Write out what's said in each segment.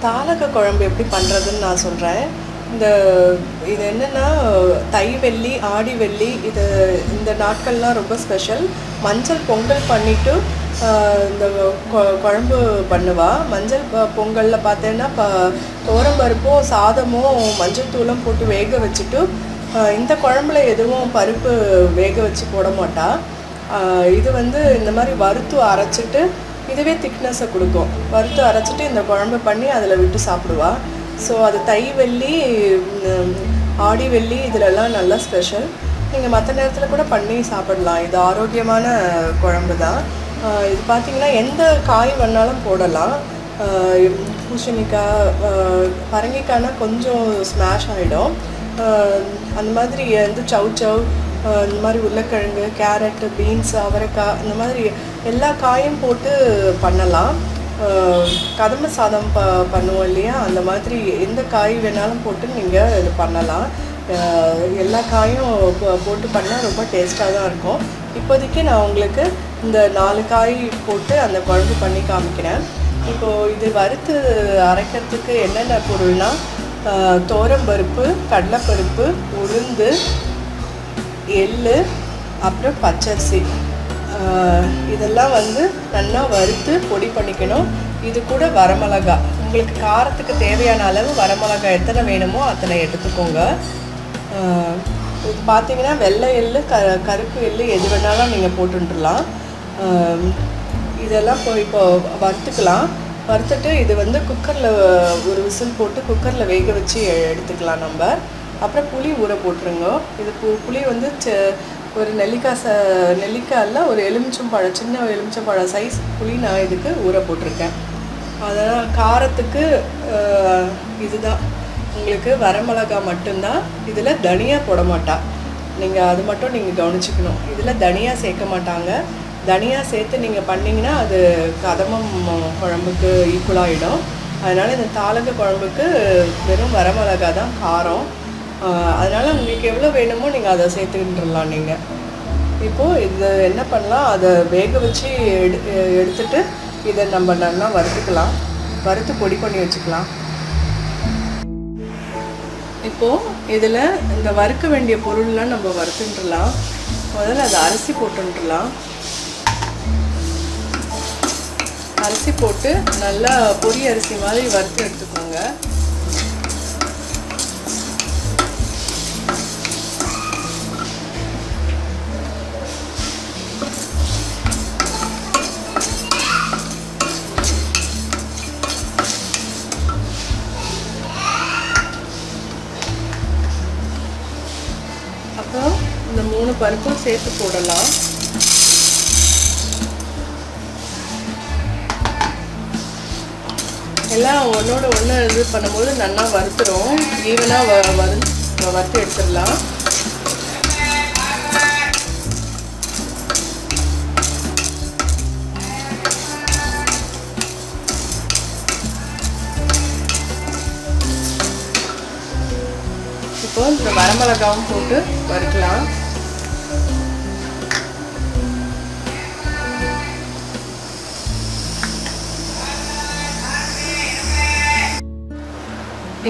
தாலக குழம்பு எப்படி பண்ணுறதுன்னு நான் சொல்கிறேன். இது என்னென்னா, தை வெள்ளி ஆடி வெள்ளி இந்த நாட்கள்லாம் ரொம்ப ஸ்பெஷல். மஞ்சள் பொங்கல் பண்ணிவிட்டு இந்த குழம்பு பண்ணுவா. மஞ்சள் பொங்கலில் பார்த்தேன்னா துவரம்பருப்பும் சாதமும் மஞ்சள் தூளும் போட்டு வேக வச்சுட்டு, இந்த குழம்புல எதுவும் பருப்பு வேக வச்சு போட மாட்டா. இது இந்த மாதிரி வறுத்து அரைச்சிட்டு இதுவே திக்னஸை கொடுக்கும். வறுத்து அரைச்சிட்டு இந்த குழம்பு பண்ணி அதில் விட்டு சாப்பிடுவா. ஸோ அது தை வெள்ளி ஆடி வெள்ளி இதிலெல்லாம் நல்லா ஸ்பெஷல். நீங்கள் மற்ற நேரத்தில் கூட பண்ணி சாப்பிடலாம். இது ஆரோக்கியமான குழம்பு தான். இது பார்த்திங்கன்னா எந்த காய் வேணாலும் போடலாம். பூசணிக்காய், பரங்கிக்காய்னா கொஞ்சம் ஸ்மாஷ் ஆகிடும். அந்த மாதிரி சவ் இந்த மாதிரி உருளைக்கிழங்கு, கேரட்டு, பீன்ஸ், அவரைக்காய் இந்த மாதிரி எல்லா காயும் போட்டு பண்ணலாம். கதம்ப சாதம் பண்ணுவோம் இல்லையா, அந்த மாதிரி எந்த காய் வேணாலும் போட்டு நீங்கள் இது பண்ணலாம். எல்லா காயும் போட்டு பண்ணால் ரொம்ப டேஸ்ட்டாக தான் இருக்கும். இப்போதைக்கு நான் உங்களுக்கு இந்த 4 காய் போட்டு அந்த குழம்பு பண்ணி காமிக்கிறேன். இப்போது இது வறுத்து அரைக்கிறதுக்கு என்னென்ன பொருள்னால், துவரம்பருப்பு, கடலைப்பருப்பு, உளுந்து, எள்ளு, அப்புறம் பச்சரிசி, இதெல்லாம் நல்லா வறுத்து பொடி பண்ணிக்கணும். இது கூட வரமிளகா, உங்களுக்கு காரத்துக்கு தேவையான அளவு வரமிளகா எத்தனை வேணுமோ அத்தனை எடுத்துக்கோங்க. இது பார்த்திங்கன்னா வெள்ளை எள்ளு, கருப்பு எள்ளு எது வேணாலும் நீங்கள் போட்டுடலாம். இதெல்லாம் இப்போ வறுத்துக்கலாம். வறுத்துட்டு இது குக்கரில் ஒரு விசில் போட்டு குக்கரில் வேக வச்சு எடுத்துக்கலாம் நம்ம. அப்புறம் புளி ஊற போட்டுருங்க. இது புளி ஒரு நெல்லிக்காயில் ஒரு எலுமிச்சம்பழம், சின்ன எலுமிச்சம்பழம் சைஸ் புளி நான் இதுக்கு ஊற போட்டிருக்கேன். அதனால் காரத்துக்கு இதுதான். உங்களுக்கு வரமிளகா மட்டும்தான். இதில் தனியா போட மாட்டா. நீங்கள் அது மட்டும் நீங்கள் கவனிச்சுக்கணும். இதில் தனியா சேர்க்க மாட்டாங்க. தனியா சேர்த்து நீங்கள் பண்ணிங்கன்னா அது கதம்பம் குழம்புக்கு ஈக்குவலாகிடும். அதனால் இந்த தாலக குழம்புக்கு வெறும் வரமிளகா தான் காரம். அதனால் உங்களுக்கு எவ்வளோ வேணுமோ நீங்கள் அதை சேர்த்துக்கிட்டுலாம். நீங்கள் இப்போது இது என்ன பண்ணலாம், அதை வேக வச்சு எடுத்துட்டு இதை நம்ம நல்லா வறுத்துக்கலாம். வறுத்து பொடி பண்ணி வச்சுக்கலாம். இப்போது இதில் இந்த வறுக்க வேண்டிய பொருள்லாம் நம்ம வறுத்துட்டுலாம். முதல்ல அதை அரிசி போட்டுலாம். அரிசி போட்டு நல்லா பொடி அரிசி மாதிரி வறுத்து எடுத்துக்கோங்க. அப்புறம் இந்த 3 பருப்பும் சேர்த்து போடலாம். எல்லாம் ஒன்றோட ஒன்று இது பண்ணும்போது நல்லா வறுத்துரும். ஈவனாக வறுத்து எடுத்துடலாம். இப்போ இந்த வரமிளகாவும் போட்டு வறுக்கலாம்.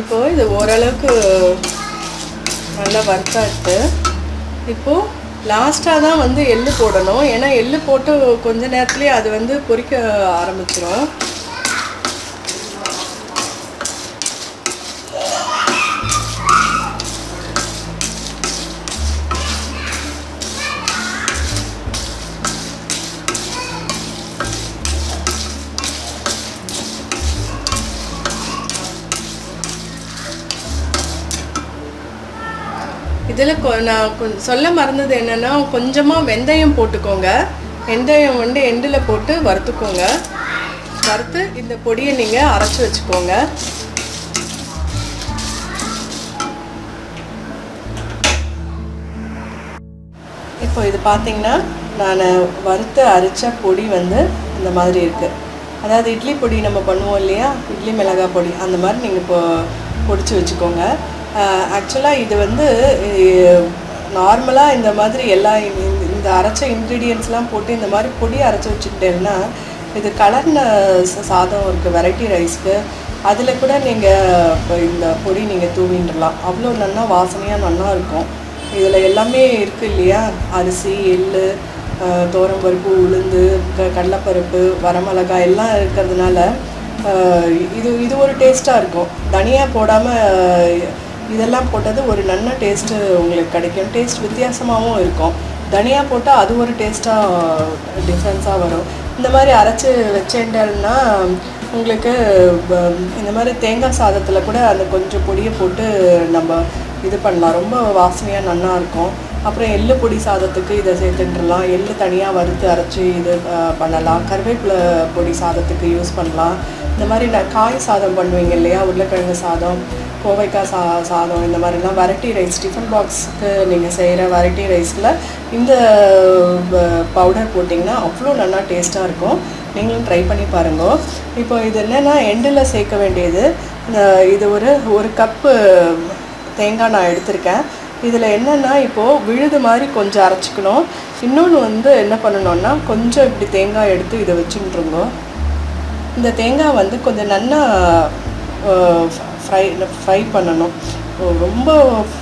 இப்போ இது ஓரளவுக்கு நல்லா வறுத்தாச்சு. இப்போது லாஸ்ட்டாக தான் எள்ளு போடணும். ஏன்னா எள்ளு போட்டு கொஞ்ச நேரத்துலேயே அது பொரிக்க ஆரம்பிச்சிடும். இதில் நான் சொல்ல மறந்தது என்னென்னா, கொஞ்சமாக வெந்தயம் போட்டுக்கோங்க. வெந்தயம் எண்டில் போட்டு வறுத்துக்கோங்க. வறுத்து இந்த பொடியை நீங்கள் அரைச்சி வச்சுக்கோங்க. இப்போ இது பார்த்திங்கன்னா நான் வறுத்து அரைச்ச பொடி இந்த மாதிரி இருக்குது. அதாவது இட்லி பொடி நம்ம பண்ணுவோம் இல்லையா, இட்லி மிளகாய் பொடி, அந்த மாதிரி நீங்கள் இப்போ பொடிச்சு வச்சுக்கோங்க. ஆக்சுவலாக இது நார்மலாக இந்த மாதிரி எல்லா இந்த அரைச்ச இன்க்ரீடியன்ட்ஸ்லாம் போட்டு இந்த மாதிரி பொடி அரைச்சி வச்சுக்கிட்டேன்னா இது கலர்ன சாதம் இருக்குது வெரைட்டி ரைஸ்க்கு, அதில் கூட நீங்கள் இப்போ இந்த பொடி நீங்கள் தூவிடலாம். அவ்வளோ நல்லா வாசனையாக நல்லா இருக்கும். இதில் எல்லாமே இருக்குது இல்லையா, அரிசி, எள்ளு, துவரம்பருப்பு, உளுந்து, கடலைப்பருப்பு, வரமிளகாய் எல்லாம் இருக்கிறதுனால இது ஒரு டேஸ்ட்டாக இருக்கும். தனியா போடாமல் இதெல்லாம் போட்டது ஒரு நல்ல டேஸ்ட்டு உங்களுக்கு கிடைக்கும். டேஸ்ட் வித்தியாசமாகவும் இருக்கும். தனியா போட்டால் அது ஒரு டேஸ்ட்டாக டிஃப்ரென்ஸாக வரும். இந்த மாதிரி அரைச்சி வச்சேன்னா உங்களுக்கு இந்த மாதிரி தேங்காய் சாதத்தில் கூட அந்த கொஞ்சம் பொடியை போட்டு நம்ம இது பண்ணலாம். ரொம்ப வாசனையாக நல்லா இருக்கும். அப்புறம் எள்ளு பொடி சாதத்துக்கு இதை சேர்த்துட்டுலாம். எள்ளு தனியாக வறுத்து அரைச்சி இது பண்ணலாம். கருவேப்பிலை பொடி சாதத்துக்கு யூஸ் பண்ணலாம். இந்த மாதிரி காய் சாதம் பண்ணுவீங்க இல்லையா, உருளைக்கிழங்கு சாதம், கோவைக்காய் சாதம், இந்த மாதிரிலாம் வெரைட்டி ரைஸ், டிஃபன் பாக்ஸுக்கு நீங்கள் செய்கிற வெரைட்டி ரைஸில் இந்த பவுடர் போட்டிங்கன்னா அவ்வளோ நல்லா டேஸ்ட்டாக இருக்கும். நீங்களும் ட்ரை பண்ணி பாருங்க. இப்போ இது என்னென்னா எண்டில் சேர்க்க வேண்டியது, இது ஒரு கப்பு தேங்காய் நான் எடுத்திருக்கேன். இதில் என்னென்னா இப்போது விழுது மாதிரி கொஞ்சம் அரைச்சிக்கணும். இன்னொன்று என்ன பண்ணணுன்னா, கொஞ்சம் இப்படி தேங்காய் எடுத்து இதை வச்சுட்டுருங்க. இந்த தேங்காய் கொஞ்சம் நல்லா ஃப்ரை பண்ணணும். ரொம்ப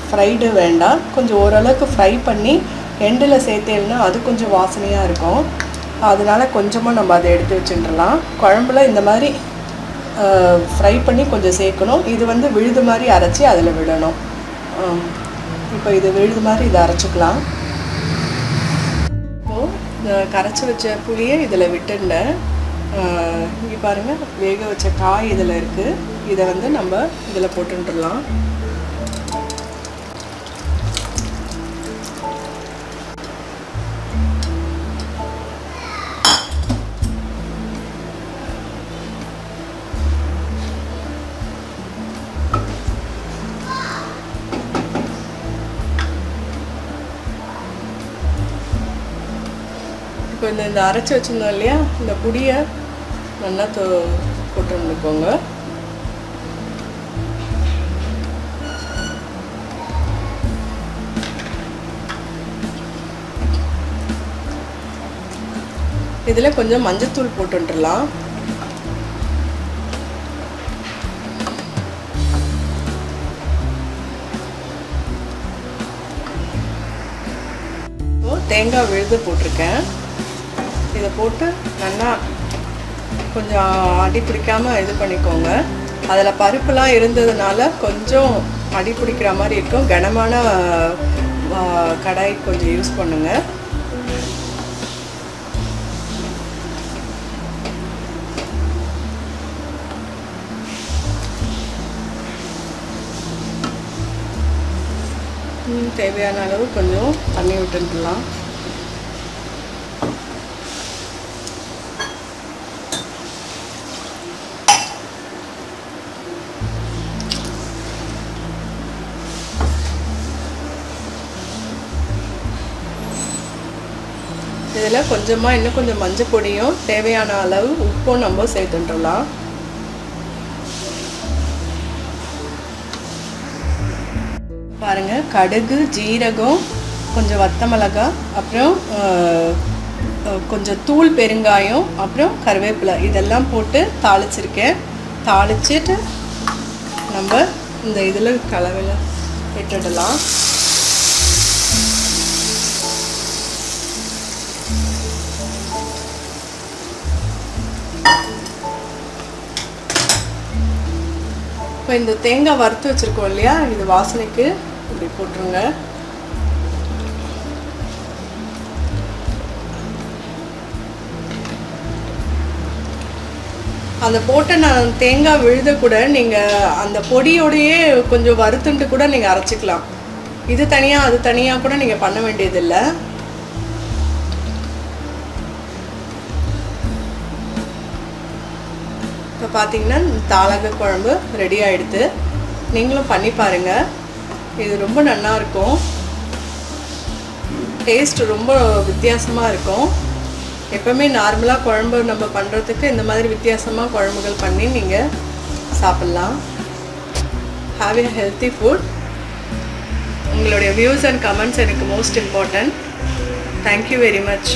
ஃப்ரைடு வேண்டாம், கொஞ்சம் ஓரளவுக்கு ஃப்ரை பண்ணி எண்டில் சேர்த்தேன்னா அது கொஞ்சம் வாசனையாக இருக்கும். அதனால் கொஞ்சமாக நம்ம அதை எடுத்து வச்சுட்டுலாம். குழம்புல இந்த மாதிரி ஃப்ரை பண்ணி கொஞ்சம் சேர்க்கணும். இது விழுது மாதிரி அரைச்சி அதில் விடணும். இப்போ இது விழுது மாதிரி இதை அரைச்சிக்கலாம். இப்போது கரைச்சி வச்ச புளியை இதில் விட்டுண்டேன். இங்கே பாருங்கள், வேக வச்ச காய் இதில் இருக்குது. இதை நம்ம இதில் போட்டுடலாம். இப்போ இந்த அரைச்சி வச்சுருந்தோம் இல்லையா, இந்த பொடியை நல்லா போட்டு வந்துக்கோங்க. இதில் கொஞ்சம் மஞ்சத்தூள் போட்டுடலாம். தேங்காய் விழுது போட்டிருக்கேன். இதை போட்டு நல்லா கொஞ்சம் அடி பிடிக்காமல் இது பண்ணிக்கோங்க. அதில் பருப்புலாம் இருந்ததுனால கொஞ்சம் அடி பிடிக்கிற மாதிரி இருக்கும். கனமான கடாய் கொஞ்சம் யூஸ் பண்ணுங்கள். தேவையான அளவு கொஞ்சம் தண்ணி விட்டுடலாம். இதில் கொஞ்சமாக இன்னும் கொஞ்சம் மஞ்சள் பொடியும் தேவையான அளவு உப்பும் நம்ம சேர்த்துடலாம். பாருங்கள், கடுகு, ஜீரகம், கொஞ்சம் வத்த மிளகாய், அப்புறம் கொஞ்சம் தூள் பெருங்காயம், அப்புறம் கருவேப்பிலை இதெல்லாம் போட்டு தாளிச்சிருக்கேன். தாளிச்சிட்டு நம்ம இந்த இதில் கலவையில் விட்டுடலாம். இப்போ இந்த தேங்காய் வறுத்து வச்சுருக்கோம் இல்லையா, இது வாசனைக்கு இப்படி போட்டுருங்க. அந்த போட்ட நான் தேங்காய் விழுத கூட நீங்கள் அந்த பொடியோடையே கொஞ்சம் வறுத்துட்டு கூட நீங்கள் அரைச்சிக்கலாம். இது தனியாக அது தனியாக கூட நீங்கள் பண்ண வேண்டியதில்லை. இப்போ பார்த்தீங்கன்னா தாளக குழம்பு ரெடி ஆகிடுது. நீங்களும் பண்ணி பாருங்கள். இது ரொம்ப நல்லாயிருக்கும். டேஸ்ட் ரொம்ப வித்தியாசமாக இருக்கும். எப்போவுமே நார்மலாக குழம்பு நம்ம பண்ணுறதுக்கு இந்த மாதிரி வித்தியாசமாக குழம்புகள் பண்ணி நீங்கள் சாப்பிட்லாம். Have a healthy food. உங்களுடைய வியூஸ் அண்ட் கமெண்ட்ஸ் எனக்கு most important. Thank you very much.